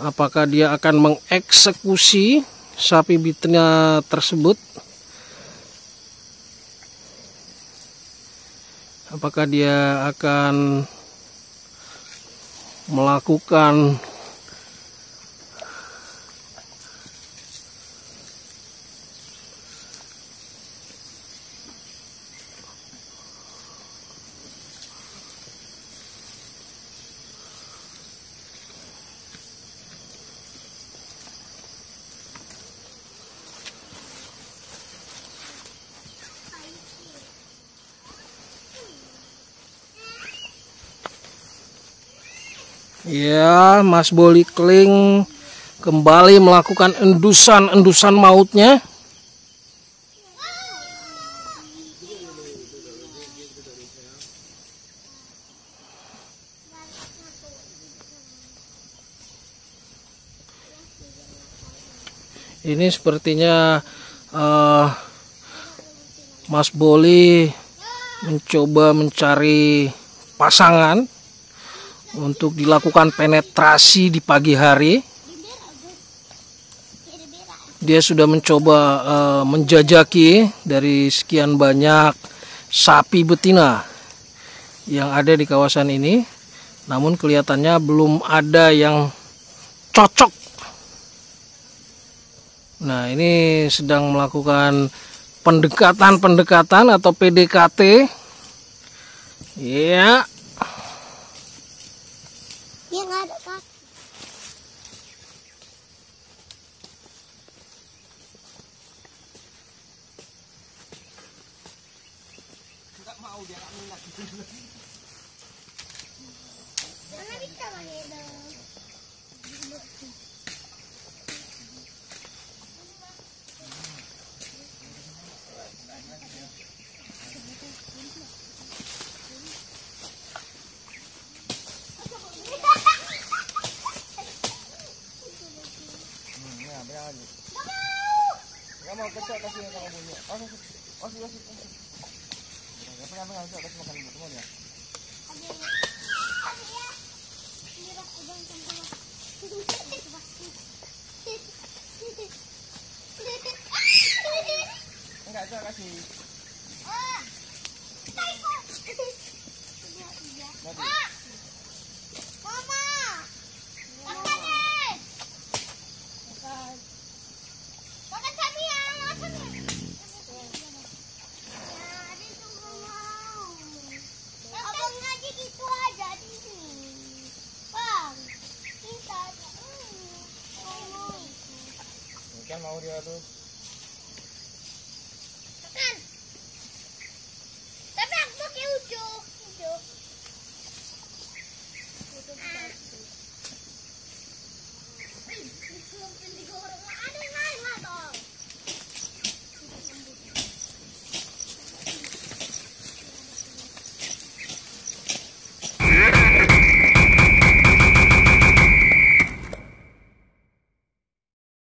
apakah dia akan mengeksekusi sapi betina tersebut. Apakah dia akan melakukan ya, Mas Boli Kling kembali melakukan endusan mautnya. Ini sepertinya Mas Boli mencoba mencari pasangan untuk dilakukan penetrasi di pagi hari. Dia sudah mencoba menjajaki dari sekian banyak sapi betina yang ada di kawasan ini, namun kelihatannya belum ada yang cocok. Nah, ini sedang melakukan pendekatan atau PDKT. Ya. Dia nggak ada kaki. Nggak mau, dia nggak minat. Mana bisa pakai dong? Nggak mau kecil kasih yang kamu punya. Pegang kecil kasih makan ibu semuanya. Enggak kecil kasih. Kan mau dia tuh.